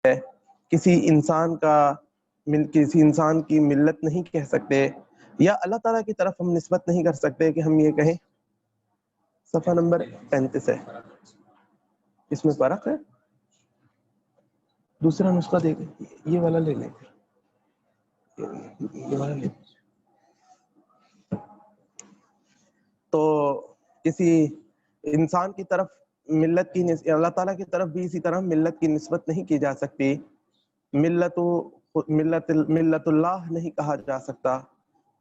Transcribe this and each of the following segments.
ہے، کسی انسان کی ملت نہیں کہہ سکتے، یا اللہ تعالیٰ کی طرف ہم نسبت نہیں کر سکتے کہ ہم یہ کہیں۔ صفحہ نمبر 35 ہے، اس میں فرق ہے۔ دوسرا نسخہ دیکھیں، یہ والا لے لیں، یہ والا لے لیں۔ تو کسی انسان کی طرف ملت کی اللہ تعالیٰ کی طرف بھی اسی طرح ملت کی نسبت نہیں کی جا سکتی، ملت اللہ نہیں کہا جا سکتا۔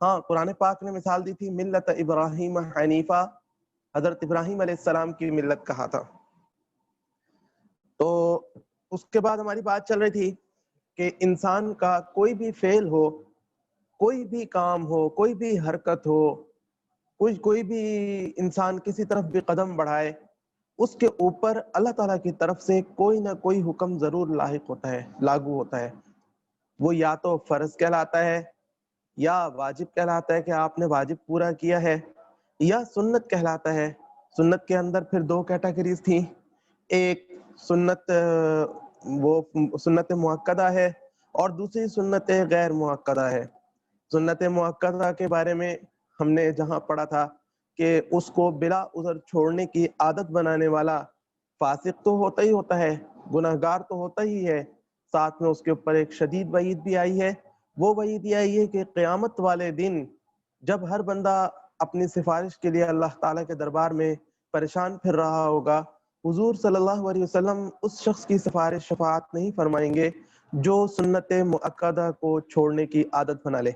ہاں، قرآن پاک نے مثال دی تھی ملت ابراہیم حنیفہ، حضرت ابراہیم علیہ السلام کی ملت کہا تھا۔ تو اس کے بعد ہماری بات چل رہی تھی کہ انسان کا کوئی بھی فعل ہو، کوئی بھی کام ہو، کوئی بھی حرکت ہو، کوئی بھی انسان کسی طرف بھی قدم بڑھائے، اس کے اوپر اللہ تعالیٰ کی طرف سے کوئی نہ کوئی حکم ضرور لاحق ہوتا ہے، لاگو ہوتا ہے۔ وہ یا تو فرض کہلاتا ہے، یا واجب کہلاتا ہے کہ آپ نے واجب پورا کیا ہے، یا سنت کہلاتا ہے۔ سنت کے اندر پھر دو کیٹیگریز تھیں، ایک سنت وہ سنت مؤکدہ ہے، اور دوسری سنت غیر مؤکدہ ہے۔ سنت مؤکدہ کے بارے میں ہم نے جہاں پڑھا تھا کہ اس کو بلا عذر چھوڑنے کی عادت بنانے والا فاسق تو ہوتا ہی ہوتا ہے، گناہگار تو ہوتا ہی ہے، ساتھ میں اس کے اوپر ایک شدید وعید بھی آئی ہے۔ وہ وعید یہ آئی ہے کہ قیامت والے دن جب ہر بندہ اپنی سفارش کے لیے اللہ تعالیٰ کے دربار میں پریشان پھر رہا ہوگا، حضور صلی اللہ علیہ وسلم اس شخص کی سفارش شفاعت نہیں فرمائیں گے جو سنت مؤکدہ کو چھوڑنے کی عادت بنا لے۔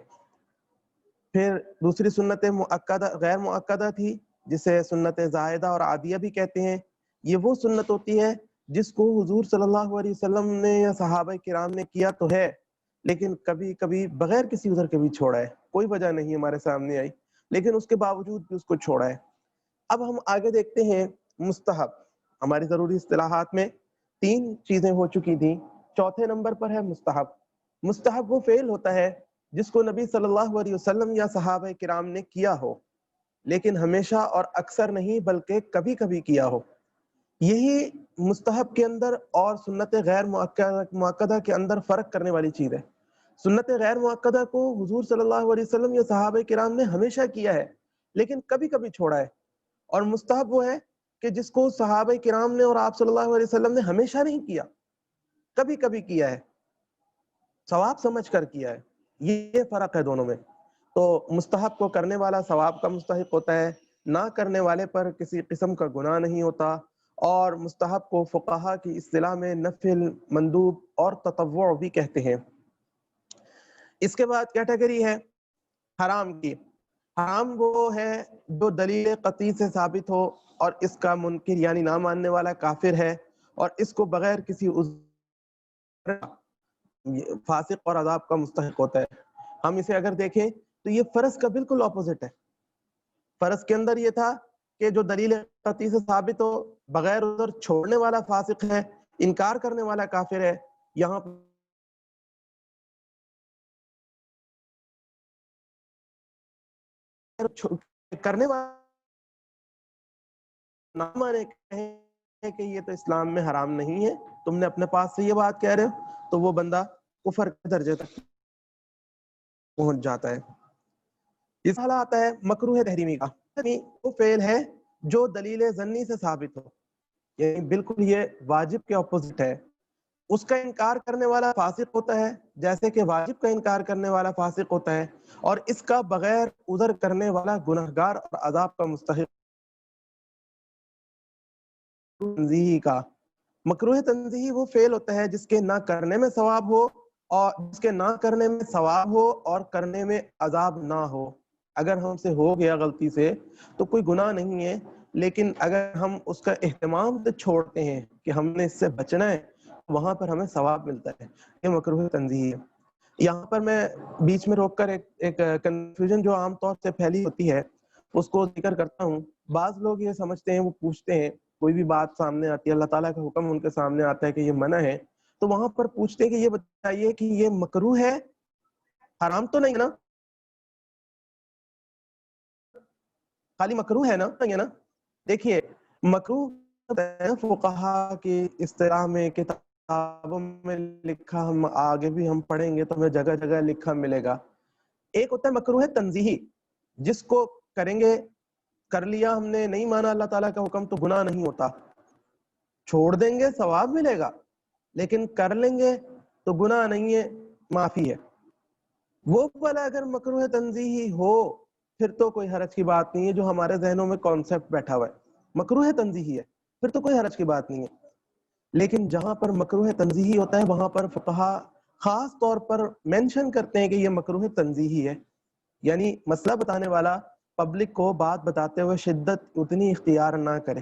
پھر دوسری سنت غیر مؤکدہ تھی، جسے سنت زائدہ اور عادیہ بھی کہتے ہیں۔ یہ وہ سنت ہوتی ہے جس کو حضور صلی اللہ علیہ وسلم نے یا صحابہ کرام نے کیا تو ہے، لیکن کبھی کبھی بغیر کسی عذر کے بھی چھوڑا ہے، کوئی وجہ نہیں ہمارے سامنے آئی، لیکن اس کے باوجود بھی اس کو چھوڑا ہے۔ اب ہم آگے دیکھتے ہیں مستحب۔ ہماری ضروری اصطلاحات میں 3 چیزیں ہو چکی تھیں، چوتھے نمبر پر ہے مستحب۔ مستحب وہ فعل ہوتا ہے جس کو نبی صلی اللہ علیہ وسلم یا صحابہ کرام نے کیا ہو، لیکن ہمیشہ اور اکثر نہیں بلکہ کبھی کبھی کیا ہو۔ یہی مستحب کے اندر اور سنت غیر مؤکدہ کے اندر فرق کرنے والی چیز ہے۔ سنت غیر مؤکدہ کو حضور صلی اللہ علیہ وسلم یا صحابہ کرام نے ہمیشہ کیا ہے، لیکن کبھی کبھی چھوڑا ہے۔ اور مستحب وہ ہے کہ جس کو صحابہ کرام نے اور آپ صلی اللہ علیہ وسلم نے ہمیشہ نہیں کیا، کبھی کبھی کیا ہے، ثواب سمجھ کر کیا ہے۔ یہ فرق ہے دونوں میں۔ تو مستحب کو کرنے والا ثواب کا مستحق ہوتا ہے، نہ کرنے والے پر کسی قسم کا گناہ نہیں ہوتا۔ اور مستحب کو فقہا کی اصطلاح میں نفل، مندوب اور تطوع بھی کہتے ہیں۔ اس کے بعد کیٹیگری ہے حرام کی۔ حرام وہ ہے جو دلیل قطعی سے ثابت ہو اور اس کا منکر یعنی نہ ماننے والا کافر ہے، اور اس کو بغیر کسی عذر فاسق اور عذاب کا مستحق ہوتا ہے۔ ہم اسے اگر دیکھیں تو یہ فرض کا بالکل اپوزٹ ہے۔ فرض کے اندر یہ تھا کہ جو دلیل قطعی سے ثابت ہو، بغیر عذر چھوڑنے والا فاسق ہے، انکار کرنے والا کافر ہے۔ یہاں کرنے والا نہ مانے، کہیں کہ یہ تو اسلام میں حرام نہیں ہے، تم نے اپنے پاس سے یہ بات کہہ رہے ہو، تو وہ بندہ کفر کے درجے تک پہنچ جاتا ہے۔ اس حالہ آتا ہے مکروہ تحریمی کا۔ وہ فعل ہے جو دلیل ظنی سے ثابت ہو، یعنی بالکل یہ واجب کے اپوزٹ ہے۔ اس کا انکار کرنے والا فاسق ہوتا ہے، جیسے کہ واجب کا انکار کرنے والا فاسق ہوتا ہے، اور اس کا بغیر عذر کرنے والا گنہگار اور عذاب کا مستحق تنزیہی کا۔ مکروہ تنزیہی وہ فعل ہوتا ہے جس کے نہ کرنے میں ثواب ہو، اور جس کے نہ کرنے میں ثواب ہو اور کرنے میں عذاب نہ ہو۔ اگر ہم سے ہو گیا غلطی سے تو کوئی گناہ نہیں ہے، لیکن اگر ہم اس کا اہتمام سے چھوڑتے ہیں کہ ہم نے اس سے بچنا ہے، وہاں پر ہمیں ثواب ملتا ہے۔ یہ مکروہ تنزیہی ہے۔ یہاں پر میں بیچ میں روک کر ایک کنفیوژن جو عام طور سے پھیلی ہوتی ہے اس کو ذکر کرتا ہوں۔ بعض لوگ یہ سمجھتے ہیں، وہ پوچھتے ہیں، کوئی بھی بات سامنے آتی ہے، اللہ تعالیٰ کا حکم ان کے سامنے آتا ہے کہ یہ منع ہے، تو وہاں پر پوچھتے ہیں کہ یہ بتائیے کہ یہ مکروہ ہے، حرام تو نہیں ہے نا، خالی مکروہ ہے نا، نہیں ہے نا۔ دیکھیے، مکروہ فقہا کی اصطلاح میں کتاب کتابوں میں لکھا ہم آگے بھی ہم پڑھیں گے تو ہمیں جگہ جگہ لکھا ملے گا. ایک ہوتا ہے مکروہ تنزیہی، جس کو کریں گے، کر لیا ہم نے، نہیں مانا اللہ تعالیٰ کا حکم تو گناہ نہیں ہوتا، چھوڑ دیں گے ثواب ملے گا، لیکن کر لیں گے تو گناہ نہیں ہے، معافی ہے. وہ والا اگر مکروہ تنزیہی ہو پھر تو کوئی حرج کی بات نہیں ہے. جو ہمارے ذہنوں میں کانسیپٹ بیٹھا ہوا ہے مکروہ تنزیہی ہے، پھر تو کوئی حرج کی بات نہیں ہے. لیکن جہاں پر مکروہ تنزیہی ہوتا ہے وہاں پر فقہا خاص طور پر مینشن کرتے ہیں کہ یہ مکروہ تنزیہی ہے، یعنی مسئلہ بتانے والا پبلک کو بات بتاتے ہوئے شدت اتنی اختیار نہ کرے.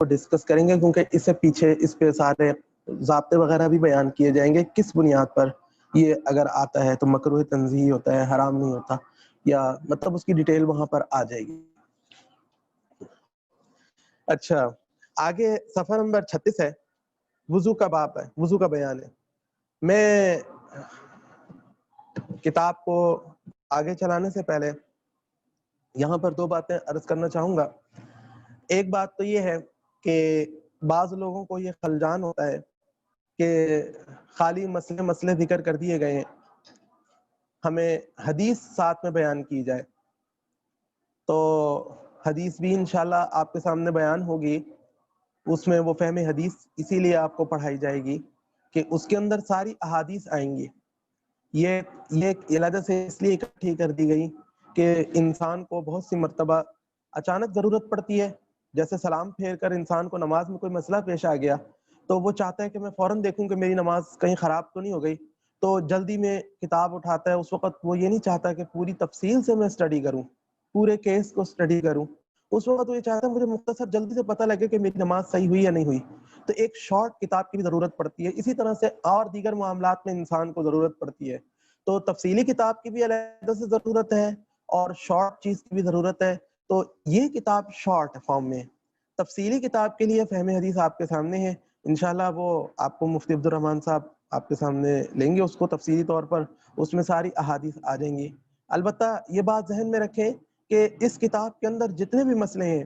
کو ڈسکس کریں گے، کیونکہ اس سے پیچھے اس پہ سارے ضابطے وغیرہ بھی بیان کیے جائیں گے، کس بنیاد پر یہ اگر آتا ہے تو مکروہ تنزیہی ہوتا ہے، حرام نہیں ہوتا، یا مطلب اس کی ڈیٹیل وہاں پر آ جائے گی. اچھا، آگے صفحہ نمبر 36 ہے، وضو کا باب ہے، وضو کا بیان ہے. میں کتاب کو آگے چلانے سے پہلے یہاں پر 2 باتیں عرض کرنا چاہوں گا. ایک بات تو یہ ہے کہ بعض لوگوں کو یہ خلجان ہوتا ہے کہ خالی مسئلے ذکر کر دیے گئے ہیں، ہمیں حدیث ساتھ میں بیان کی جائے. تو حدیث بھی انشاءاللہ آپ کے سامنے بیان ہوگی. اس میں وہ فہم حدیث اسی لیے آپ کو پڑھائی جائے گی کہ اس کے اندر ساری احادیث آئیں گی. یہ علیحدہ سے اس لیے اکٹھی کر دی گئی کہ انسان کو بہت سی مرتبہ اچانک ضرورت پڑتی ہے، جیسے سلام پھیر کر انسان کو نماز میں کوئی مسئلہ پیش آ گیا تو وہ چاہتا ہے کہ میں فوراً دیکھوں کہ میری نماز کہیں خراب تو نہیں ہو گئی، تو جلدی میں کتاب اٹھاتا ہے. اس وقت وہ یہ نہیں چاہتا کہ پوری تفصیل سے میں اسٹڈی کروں، پورے کیس کو اسٹڈی کروں. اس وقت وہ یہ چاہتا ہے مجھے مختصر جلدی سے پتہ لگے کہ میری نماز صحیح ہوئی یا نہیں ہوئی. تو ایک شارٹ کتاب کی بھی ضرورت پڑتی ہے. اسی طرح سے اور دیگر معاملات میں انسان کو ضرورت پڑتی ہے. تو تفصیلی کتاب کی بھی علیحدہ سے ضرورت ہے اور شارٹ چیز کی بھی ضرورت ہے. تو یہ کتاب شارٹ فارم میں، تفصیلی کتاب کے لیے فہم حدیث آپ کے سامنے ہے. انشاءاللہ وہ آپ کو مفتی عبد الرحمن صاحب آپ کے سامنے لیں گے اس کو تفصیلی طور پر، اس میں ساری احادیث آ جائیں گی. البتہ یہ بات ذہن میں رکھیں کہ اس کتاب کے اندر جتنے بھی مسئلے ہیں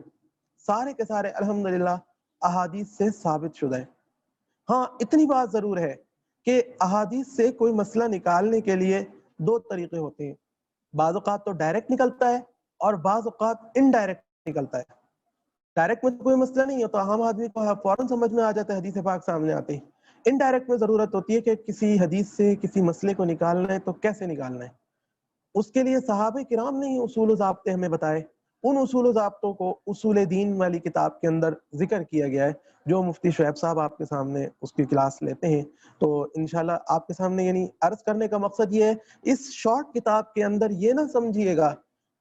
سارے کے سارے الحمدللہ احادیث سے ثابت شدہ ہیں. ہاں اتنی بات ضرور ہے کہ احادیث سے کوئی مسئلہ نکالنے کے لیے 2 طریقے ہوتے ہیں. بعض اوقات تو ڈائریکٹ نکلتا ہے اور بعض اوقات انڈائریکٹ نکلتا ہے. ڈائریکٹ میں کوئی مسئلہ نہیں ہے تو عام آدمی کو فوراً سمجھ میں آ جاتا ہے، حدیث پاک سامنے آتے ہی. انڈائریکٹ میں ضرورت ہوتی ہے کہ کسی حدیث سے کسی مسئلے کو نکالنا ہے تو کیسے نکالنا ہے. اس کے لیے صحابہ کرام نے ہی اصول و ضابطے ہمیں بتائے. ان اصول و ضابطوں کو اصول دین والی کتاب کے اندر ذکر کیا گیا ہے، جو مفتی شعیب صاحب آپ کے سامنے اس کی کلاس لیتے ہیں. تو انشاءاللہ آپ کے سامنے یعنی عرض کرنے کا مقصد یہ ہے، اس شارٹ کتاب کے اندر یہ نہ سمجھیے گا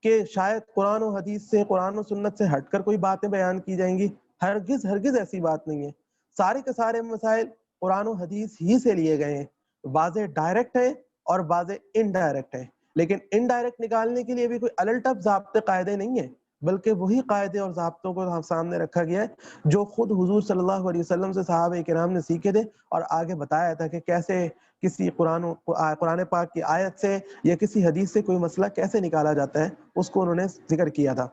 کہ شاید قرآن و حدیث سے، قرآن و سنت سے ہٹ کر کوئی باتیں بیان کی جائیں گی. ہرگز ہرگز ایسی بات نہیں ہے. سارے کے سارے مسائل قرآن و حدیث ہی سے لیے گئے ہیں. واضح ڈائریکٹ ہیں اور واضح انڈائریکٹ ہیں. لیکن انڈائریکٹ نکالنے کے لیے بھی کوئی الٹپ ضابطے قاعدے نہیں ہیں، بلکہ وہی قاعدے اور ضابطوں کو سامنے رکھا گیا ہے جو خود حضور صلی اللہ علیہ وسلم سے صحابہ کرام نے سیکھے تھے اور آگے بتایا تھا کہ کیسے کسی قرآن پاک کی آیت سے یا کسی حدیث سے کوئی مسئلہ کیسے نکالا جاتا ہے، اس کو انہوں نے ذکر کیا تھا.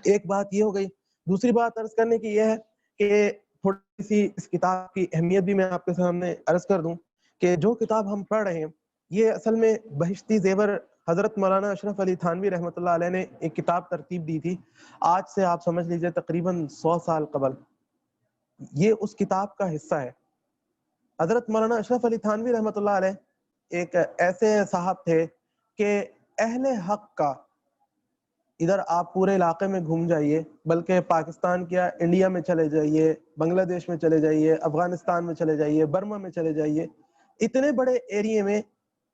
ایک بات یہ ہو گئی. دوسری بات عرض کرنے کی یہ ہے کہ تھوڑی سی اس کتاب کی اہمیت بھی میں آپ کے سامنے عرض کر دوں کہ جو کتاب ہم پڑھ رہے ہیں یہ اصل میں بہشتی زیور حضرت مولانا اشرف علی تھانوی رحمۃ اللہ علیہ نے ایک کتاب ترتیب دی تھی. آج سے آپ سمجھ لیجئے تقریباً 100 سال قبل یہ اس کتاب کا حصہ ہے. حضرت مولانا اشرف علی تھانوی رحمۃ اللہ علیہ ایک ایسے صاحب تھے کہ اہل حق کا، ادھر آپ پورے علاقے میں گھوم جائیے، بلکہ پاکستان کیا انڈیا میں چلے جائیے، بنگلہ دیش میں چلے جائیے، افغانستان میں چلے جائیے، برما میں چلے جائیے، اتنے بڑے ایریے میں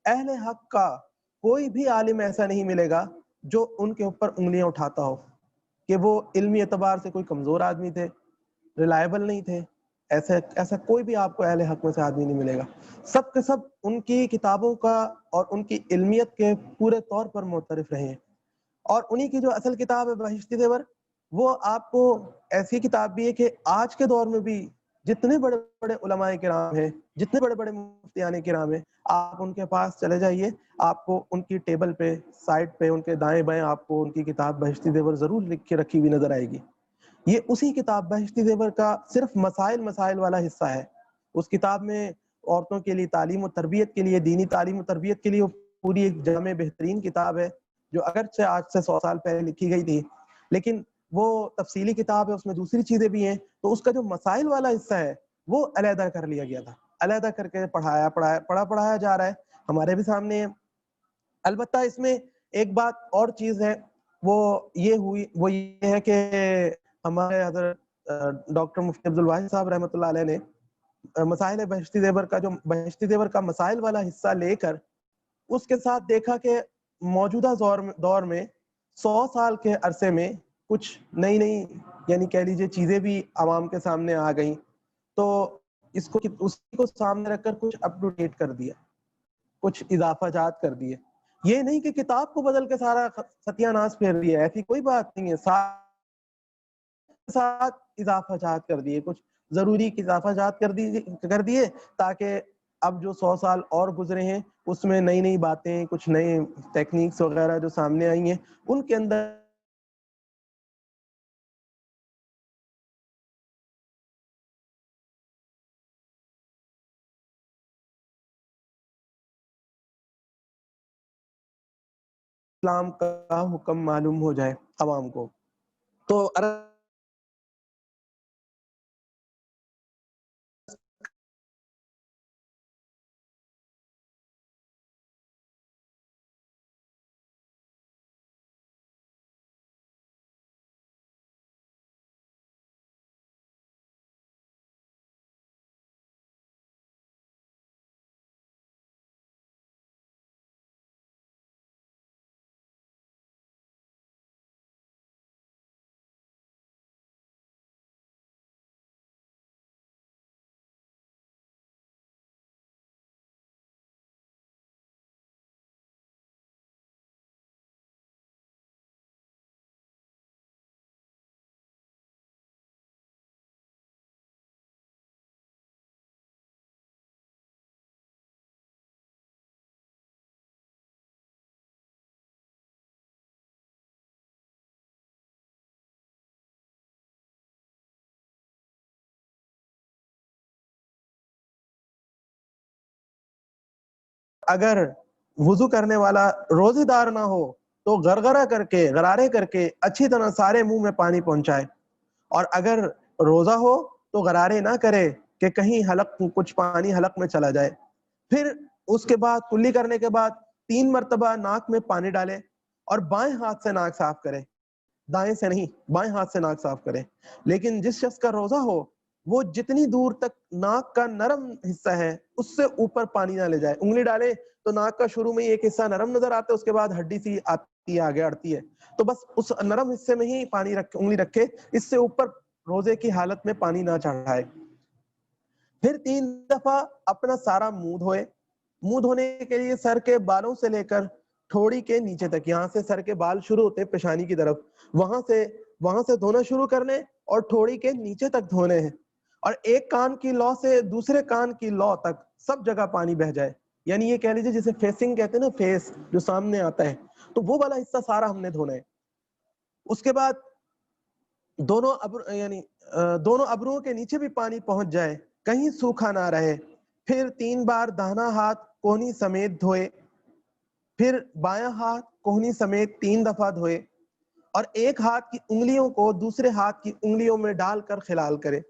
اہل حق کا کوئی بھی عالم ایسا نہیں ملے گا جو ان کے اوپر انگلیاں اٹھاتا ہو کہ وہ علمی اعتبار سے کوئی کمزور آدمی تھے، ریلائبل نہیں تھے. ایسا کوئی بھی آپ کو اہل حق میں سے آدمی نہیں ملے گا. سب کے سب ان کی کتابوں کا اور ان کی علمیت کے پورے طور پر معترف رہے ہیں. اور انہی کی جو اصل کتاب ہے بہشتی زیور، وہ آپ کو ایسی کتاب بھی ہے کہ آج کے دور میں بھی جتنے بڑے بڑے علماء کرام ہیں، جتنے بڑے بڑے مفتیان کرام ہیں، آپ ان کے پاس چلے جائیے، آپ کو ان کی ٹیبل پہ، سائڈ پہ، ان کے دائیں بائیں آپ کو ان کی کتاب بہشتی زیور ضرور لکھ کے رکھی ہوئی نظر آئے گی. یہ اسی کتاب بہشتی زیور کا صرف مسائل والا حصہ ہے. اس کتاب میں عورتوں کے لیے تعلیم و تربیت کے لیے، دینی تعلیم و تربیت کے لیے پوری ایک جامع بہترین کتاب ہے، جو اگرچہ آج سے 100 سال پہلے لکھی گئی تھی لیکن وہ تفصیلی کتاب ہے، اس میں دوسری چیزیں بھی ہیں. تو اس کا جو مسائل والا حصہ ہے وہ علیحدہ کر لیا گیا تھا، علیحدہ کر کے پڑھایا جا رہا ہے، ہمارے بھی سامنے ہے. البتہ اس میں ایک بات اور چیز ہے، وہ یہ ہے کہ ہمارے حضرت ڈاکٹر مفتی عبد الواحد صاحب رحمۃ اللہ علیہ نے مسائل بہشتی زیور کا مسائل والا حصہ لے کر اس کے ساتھ دیکھا کہ موجودہ دور میں 100 سال کے عرصے میں کچھ نئی نئی یعنی کہہ لیجیے چیزیں بھی عوام کے سامنے آ گئیں، تو اسی کو سامنے رکھ کر کچھ اپ ٹو ڈیٹ کر دیا، کچھ اضافہ جات کر دیے. یہ نہیں کہ کتاب کو بدل کے سارا ستیہ ناش پھیر دیا، ایسی کوئی بات نہیں ہے. ساتھ اضافہ جات کر دیے، کچھ ضروری اضافہ جات کر دیے تاکہ اب جو 100 سال اور گزرے ہیں اس میں نئی نئی باتیں، کچھ نئے ٹیکنیکس وغیرہ جو سامنے آئی ہیں ان کے اندر اسلام کا حکم معلوم ہو جائے عوام کو. تو اگر وضو کرنے والا روزے دار نہ ہو تو غرغرہ کر کے، غرارے کر کے اچھی طرح سارے منہ میں پانی پہنچائے، اور اگر روزہ ہو تو غرارے نہ کرے کہ کہیں حلق کچھ پانی حلق میں چلا جائے. پھر اس کے بعد کلی کرنے کے بعد 3 مرتبہ ناک میں پانی ڈالے اور بائیں ہاتھ سے ناک صاف کرے، دائیں سے نہیں، بائیں ہاتھ سے ناک صاف کرے. لیکن جس شخص کا روزہ ہو وہ جتنی دور تک ناک کا نرم حصہ ہے اس سے اوپر پانی نہ لے جائے. انگلی ڈالے تو ناک کا شروع میں ایک حصہ نرم نظر آتا ہے، اس کے بعد ہڈی سی آتی ہے، آگے اڑتی ہے، تو بس اس نرم حصے میں ہی پانی رکھے، انگلی رکھے، اس سے اوپر روزے کی حالت میں پانی نہ چڑھائے. پھر 3 دفعہ اپنا سارا منہ دھوئے. منہ دھونے کے لیے سر کے بالوں سے لے کر ٹھوڑی کے نیچے تک، یہاں سے سر کے بال شروع ہوتے ہیں پیشانی کی طرف، وہاں سے دھونا شروع کرنے اور ٹھوڑی کے نیچے تک دھونے ہیں. اور ایک کان کی لو سے دوسرے کان کی لو تک سب جگہ پانی بہ جائے. یعنی یہ کہہ لیجیے جسے فیسنگ کہتے ہیں نا، فیس جو سامنے آتا ہے، تو وہ والا حصہ سارا ہم نے دھونا ہے. اس کے بعد دونوں ابروؤں کے نیچے بھی پانی پہنچ جائے، کہیں سوکھا نہ رہے. پھر 3 بار داہنا ہاتھ کوہنی سمیت دھوئے. پھر بایاں ہاتھ کوہنی سمیت 3 دفعہ دھوئے اور ایک ہاتھ کی انگلیوں کو دوسرے ہاتھ کی انگلیوں میں ڈال کر خلال کرے.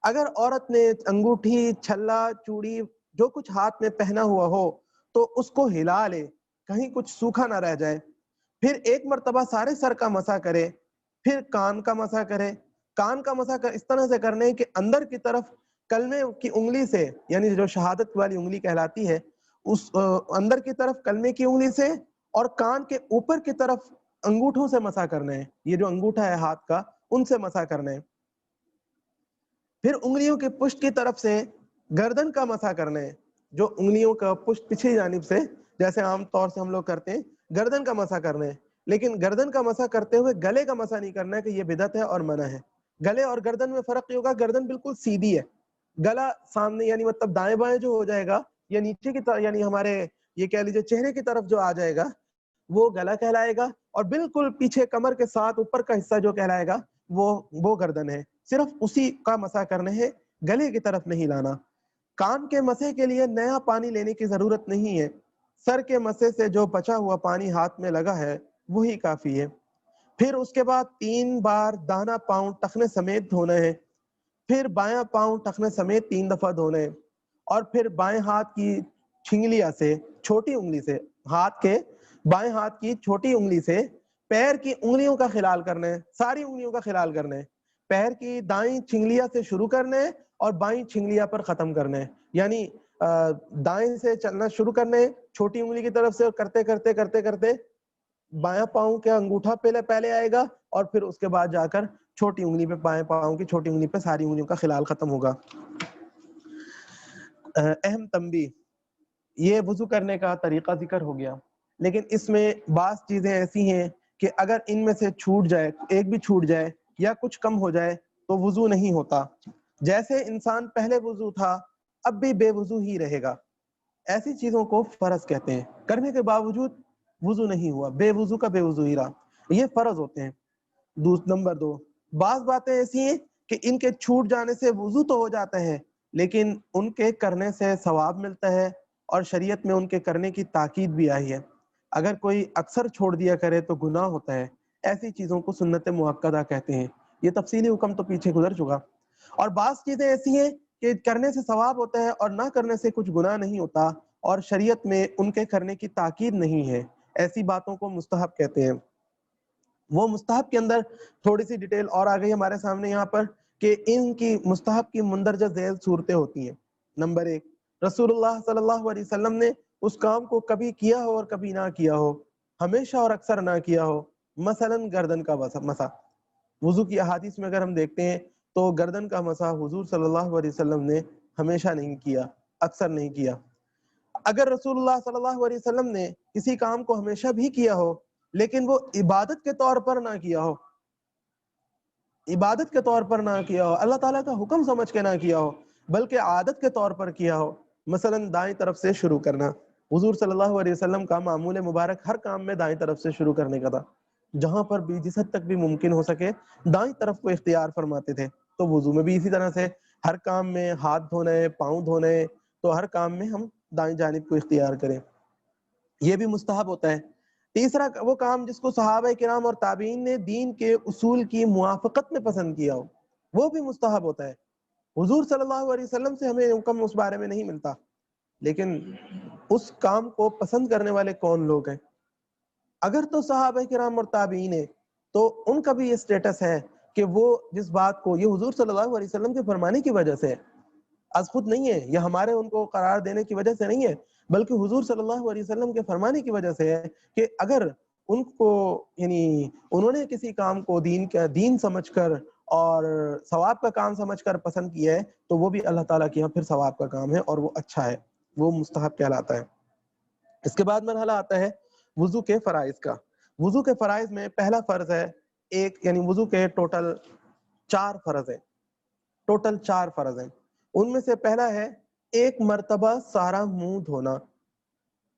اگر عورت نے انگوٹھی، چھلا، چوڑی جو کچھ ہاتھ میں پہنا ہوا ہو تو اس کو ہلا لے، کہیں کچھ سوکھا نہ رہ جائے. پھر ایک مرتبہ سارے سر کا مسح کرے. پھر کان کا مسح کرے. کان کا مسح اس طرح سے کرنے کہ اندر کی طرف کلمے کی انگلی سے، یعنی جو شہادت والی انگلی کہلاتی ہے، اس اندر کی طرف کلمے کی انگلی سے اور کان کے اوپر کی طرف انگوٹھوں سے مسح کرنے ہیں. یہ جو انگوٹھا ہے ہاتھ کا، ان سے مسح کرنے ہیں. پھر انگلیوں کے پشت کی طرف سے گردن کا مسح کرنے ہیں. جو انگلیوں کا پشت پچھلی جانب سے، جیسے عام طور سے ہم لوگ کرتے ہیں، گردن کا مسح کرنے ہیں. لیکن گردن کا مسح کرتے ہوئے گلے کا مسح نہیں کرنا ہے کہ یہ بدعت ہے اور منع ہے. گلے اور گردن میں فرق یہ ہوگا، گردن بالکل سیدھی ہے، گلا سامنے یعنی مطلب دائیں بائیں جو ہو جائے گا یا نیچے کی طرف، یعنی ہمارے یہ کہہ لیجیے چہرے کی طرف جو آ جائے گا وہ گلا کہلائے گا، اور بالکل پیچھے کمر کے ساتھ اوپر کا حصہ جو کہلائے گا وہ گردن ہے. صرف اسی کا مسح کرنے ہے، گلے کی طرف نہیں لانا. کان کے مسح کے لیے نیا پانی لینے کی ضرورت نہیں ہے. سر کے مسح سے جو بچا ہوا پانی ہاتھ میں لگا ہے وہی کافی ہے. پھر اس کے بعد 3 بار داہنا پاؤں ٹخنے سمیت دھونا ہے. پھر بایاں پاؤں ٹخنے سمیت 3 دفعہ دھونا ہے. اور پھر بائیں ہاتھ کی چھنگلیا سے، چھوٹی انگلی سے، ہاتھ کے بائیں ہاتھ کی چھوٹی انگلی سے پیر کی انگلیوں کا خلال کرنا ہے، ساری انگلیوں کا خلال کرنا ہے. پیر کی دائیں چھنگلیا سے شروع کرنا ہے اور بائیں چھنگلیا پر ختم کرنا ہے. یعنی دائیں سے چلنا شروع کرنے چھوٹی انگلی کی طرف سے، کرتے کرتے کرتے کرتے بایاں پاؤں کے انگوٹھا پہلے آئے گا اور پھر اس کے بعد جا کر چھوٹی انگلی پہ، بائیں پاؤں کی چھوٹی انگلی پہ ساری انگلیوں کا خلال ختم ہوگا۔ اہم تنبیہ، یہ وضو کرنے کا طریقہ ذکر ہو گیا، لیکن اس میں بعض چیزیں ایسی ہیں کہ اگر ان میں سے چھوٹ جائے، ایک بھی چھوٹ جائے یا کچھ کم ہو جائے تو وضو نہیں ہوتا۔ جیسے انسان پہلے وضو تھا اب بھی بے وضو ہی رہے گا، ایسی چیزوں کو فرض کہتے ہیں۔ کرنے کے باوجود وضو نہیں ہوا، بے وضو کا بے وضو ہی رہا، یہ فرض ہوتے ہیں۔ نمبر 2، بعض باتیں ایسی ہیں کہ ان کے چھوٹ جانے سے وضو تو ہو جاتا ہے لیکن ان کے کرنے سے ثواب ملتا ہے، اور شریعت میں ان کے کرنے کی تاکید بھی آئی ہے۔ اگر کوئی اکثر چھوڑ دیا کرے تو گناہ ہوتا ہے، ایسی چیزوں کو سنت مؤکدہ کہتے ہیں۔ یہ تفصیلی حکم تو پیچھے گزر چکا۔ اور بعض چیزیں ایسی ہیں کہ کرنے سے ثواب ہوتا ہے اور نہ کرنے سے کچھ گناہ نہیں ہوتا، اور شریعت میں ان کے کرنے کی تاکید نہیں ہے، ایسی باتوں کو مستحب کہتے ہیں۔ وہ مستحب کے اندر تھوڑی سی ڈیٹیل اور آ گئی ہمارے سامنے یہاں پر کہ ان کی مستحب کی مندرجہ ذیل صورتیں ہوتی ہیں۔ نمبر 1، رسول اللہ صلی اللہ علیہ وسلم نے اس کام کو کبھی کیا ہو اور کبھی نہ کیا ہو، ہمیشہ اور اکثر نہ کیا ہو، مثلا گردن کا مسح۔ وضو کی احادیث میں اگر ہم دیکھتے ہیں تو گردن کا مسح حضور صلی اللہ علیہ وسلم نے ہمیشہ نہیں کیا، اکثر نہیں کیا۔ اگر رسول اللہ صلی اللہ علیہ وسلم نے کسی کام کو ہمیشہ بھی کیا ہو لیکن وہ عبادت کے طور پر نہ کیا ہو، عبادت کے طور پر نہ کیا ہو، اللہ تعالیٰ کا حکم سمجھ کے نہ کیا ہو، بلکہ عادت کے طور پر کیا ہو، مثلا دائیں طرف سے شروع کرنا، حضور صلی اللہ علیہ وسلم کا معمول مبارک ہر کام میں دائیں طرف سے شروع کرنے کا تھا، جہاں پر بھی جس حد تک بھی ممکن ہو سکے دائیں طرف کو اختیار فرماتے تھے۔ تو وضو میں بھی اسی طرح سے ہر کام میں ہاتھ دھونے، پاؤں دھونے، تو ہر کام میں ہم دائیں جانب کو اختیار کریں، یہ بھی مستحب ہوتا ہے۔ تیسرا وہ کام جس کو صحابہ کرام اور تابعین نے دین کے اصول کی موافقت میں پسند کیا ہو، وہ بھی مستحب ہوتا ہے۔ حضور صلی اللہ علیہ وسلم سے ہمیں حکم اس بارے میں نہیں ملتا، لیکن اس کام کو پسند کرنے والے کون لوگ ہیں؟ اگر تو صحابہ کرام اور تابعین ہیں تو ان کا بھی یہ سٹیٹس ہے کہ وہ جس بات کو، یہ حضور صلی اللہ علیہ وسلم کے فرمانے کی وجہ سے از خود نہیں ہے، یا ہمارے ان کو قرار دینے کی وجہ سے نہیں ہے، بلکہ حضور صلی اللہ علیہ وسلم کے فرمانے کی وجہ سے ہے کہ اگر ان کو، یعنی انہوں نے کسی کام کو دین سمجھ کر اور ثواب کا کام سمجھ کر پسند کیا ہے تو وہ بھی اللہ تعالیٰ کے یہاں پھر ثواب کا کام ہے اور وہ اچھا ہے، وہ مستحب کہلاتا ہے۔ اس کے بعد مرحلہ آتا ہے وضو کے فرائض کا۔ وضو کے فرائض میں پہلا فرض ہے یعنی وضو کے ٹوٹل 4 فرض ہیں، ٹوٹل 4 فرض ہیں۔ ان میں سے پہلا ہے 1 مرتبہ سارا منہ دھونا۔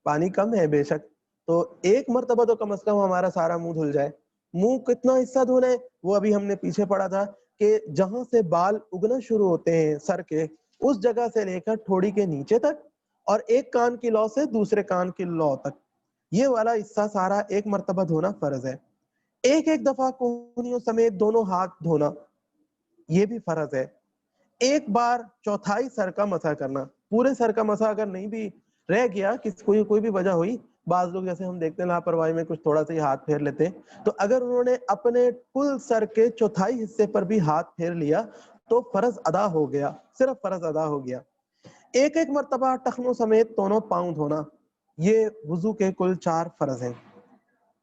پانی کم ہے بے شک، تو 1 مرتبہ تو کم از کم ہمارا سارا منہ دھل جائے۔ منہ کتنا حصہ دھونا ہے وہ ابھی ہم نے پیچھے پڑھا تھا کہ جہاں سے بال اگنا شروع ہوتے ہیں سر کے، اس جگہ سے لے کر تھوڑی کے نیچے تک، اور ایک کان کی لو سے دوسرے کان کی لو تک، یہ والا حصہ سارا 1 مرتبہ دھونا فرض ہے۔ ایک دفعہ کہنیوں سمیت دونوں ہاتھ دھونا، یہ بھی فرض ہے۔ ایک بار چوتھائی سر کا مسح کرنا، پورے سر کا مسح اگر نہیں بھی رہ گیا، کوئی بھی وجہ ہوئی، بعض لوگ جیسے ہم دیکھتے ہیں لاپرواہی میں کچھ تھوڑا سا ہی ہاتھ پھیر لیتے ہیں، تو اگر انہوں نے اپنے کل سر کے چوتھائی حصے پر بھی ہاتھ پھیر لیا تو فرض ادا ہو گیا، صرف فرض ادا ہو گیا۔ ایک مرتبہ ٹخنوں سمیت دونوں پاؤں دھونا، یہ وضو کے کل 4 فرض ہیں۔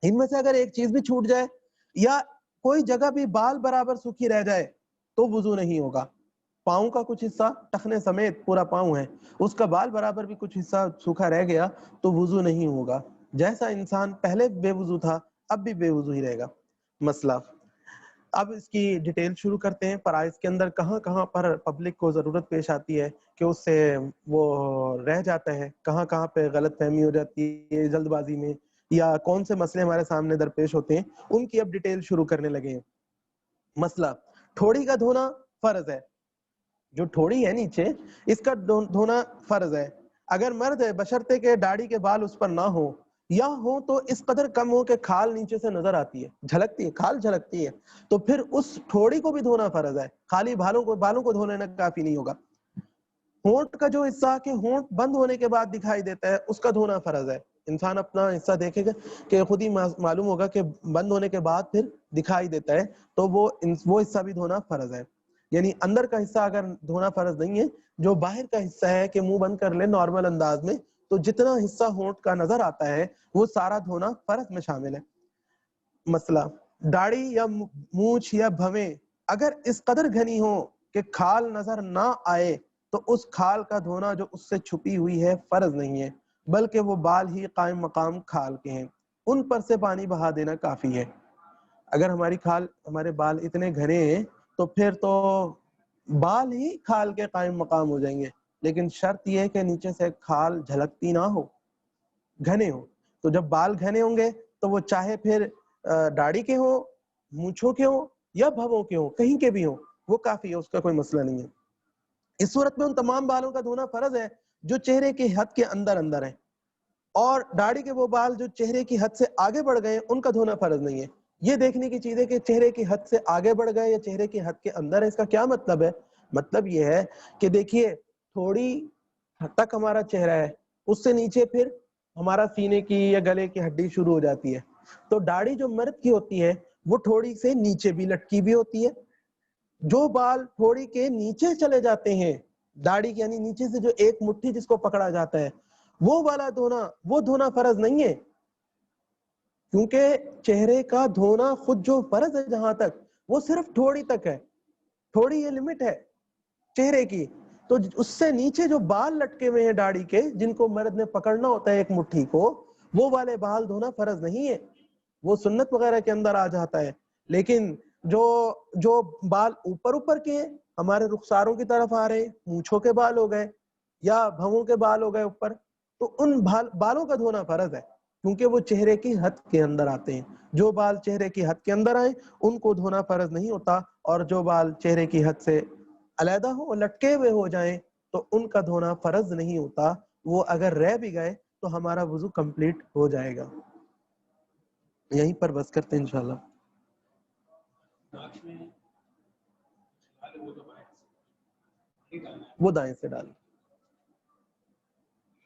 ان میں سے اگر ایک چیز بھی چھوٹ جائے یا کوئی جگہ بھی بال برابر سوکھی رہ جائے تو وضو نہیں ہوگا۔ پاؤں کا کچھ حصہ ٹخنے سمیت پورا پاؤں ہے، اس کا بال برابر بھی کچھ حصہ سوکھا رہ گیا تو وضو نہیں ہوگا۔ جیسا انسان پہلے بے وضو تھا اب بھی بے وضو ہی رہے گا۔ مسئلہ، اب اس کی ڈیٹیل شروع کرتے ہیں۔ فرائض کے اندر کہاں کہاں پر پبلک کو ضرورت پیش آتی ہے کہ اس سے وہ رہ جاتا ہے، کہاں کہاں پہ غلط فہمی ہو جاتی ہے جلد بازی میں، یا کون سے مسئلے ہمارے سامنے درپیش ہوتے ہیں، ان کی اب ڈیٹیل شروع کرنے لگے ہیں۔ مسئلہ، ٹھوڑی کا دھونا فرض ہے، جو ٹھوڑی ہے نیچے اس کا دھونا فرض ہے۔ اگر مرد ہے بشرطے کہ داڑھی کے بال اس پر نہ ہو، یا ہو تو اس قدر کم ہو کہ کھال نیچے سے نظر آتی ہے، جھلکتی ہے، کھال جھلکتی ہے، تو پھر اس ٹھوڑی کو بھی دھونا فرض ہے، خالی بالوں کو دھو لینا کافی نہیں ہوگا۔ ہونٹ کا جو حصہ کہ ہونٹ بند ہونے کے بعد دکھائی دیتا ہے اس کا دھونا فرض ہے۔ انسان اپنا حصہ دیکھے گا کہ خود ہی معلوم ہوگا کہ بند ہونے کے بعد پھر دکھائی دیتا ہے، تو وہ حصہ بھی دھونا فرض ہے۔ یعنی اندر کا حصہ اگر دھونا فرض نہیں ہے، جو باہر کا حصہ ہے کہ منہ بند کر لے نارمل انداز میں، تو جتنا حصہ ہونٹ کا نظر آتا ہے وہ سارا دھونا فرض میں شامل ہے۔ مسئلہ، داڑھی یا مونچھ یا بھویں اگر اس قدر گھنی ہو کہ کھال نظر نہ آئے تو اس کھال کا دھونا جو اس سے چھپی ہوئی ہے فرض نہیں ہے، بلکہ وہ بال ہی قائم مقام کھال کے ہیں، ان پر سے پانی بہا دینا کافی ہے۔ اگر ہماری کھال، ہمارے بال اتنے گھنے ہیں تو پھر تو بال ہی کھال کے قائم مقام ہو جائیں گے، لیکن شرط یہ ہے کہ نیچے سے کھال جھلکتی نہ ہو، گھنے ہو۔ تو جب بال گھنے ہوں گے تو وہ چاہے پھر داڑھی کے ہوں، مونچھوں کے ہوں یا بھووں کے ہوں، کہیں کے بھی ہوں، وہ کافی ہے، اس کا کوئی مسئلہ نہیں ہے۔ اس صورت میں ان تمام بالوں کا دھونا فرض ہے جو چہرے کی حد کے اندر اندر ہیں، اور داڑھی کے وہ بال جو چہرے کی حد سے آگے بڑھ گئے ان کا دھونا فرض نہیں ہے۔ یہ دیکھنے کی چیز ہے کہ چہرے کی حد سے آگے بڑھ گئے یا چہرے کی حد کے اندر ہے۔ اس کا کیا مطلب ہے؟ مطلب یہ ہے کہ دیکھیے تھوڑی حد تک ہمارا چہرہ ہے، اس سے نیچے پھر ہمارا سینے کی یا گلے کی ہڈی شروع ہو جاتی ہے، تو داڑھی جو مرد کی ہوتی ہے وہ تھوڑی سے نیچے بھی لٹکی بھی ہوتی ہے۔ جو بال تھوڑی کے نیچے چلے جاتے ہیں داڑھی یعنی نیچے سے جو ایک مٹھی جس کو پکڑا جاتا ہے وہ والا دھونا، وہ دھونا فرض نہیں ہے، کیونکہ چہرے کا دھونا خود جو فرض ہے جہاں تک وہ صرف تھوڑی تک ہے، تھوڑی یہ لمٹ ہے چہرے کی۔ تو اس سے نیچے جو بال لٹکے ہوئے ہیں داڑھی کے جن کو مرد نے پکڑنا ہوتا ہے ایک مٹھی کو، وہ والے بال دھونا فرض نہیں ہے، وہ سنت وغیرہ کے اندر آ جاتا ہے۔ لیکن جو بال اوپر اوپر کے ہمارے رخساروں کی طرف آ رہے، مونچھوں کے بال ہو گئے یا بھووں کے بال ہو گئے اوپر، تو ان بالوں کا دھونا فرض ہے کیونکہ وہ چہرے کی حد کے اندر آتے ہیں۔ جو بال چہرے کی حد کے اندر آئیں ان کو دھونا فرض نہیں ہوتا، اور جو بال چہرے کی حد سے علیحدہ ہو، لٹکے ہوئے ہو جائیں تو ان کا دھونا فرض نہیں ہوتا، وہ اگر رہ بھی گئے تو ہمارا وضو کمپلیٹ ہو جائے گا۔ یہیں پر بس کرتے ہیں انشاءاللہ۔ وہ دائیں سے ڈالیں۔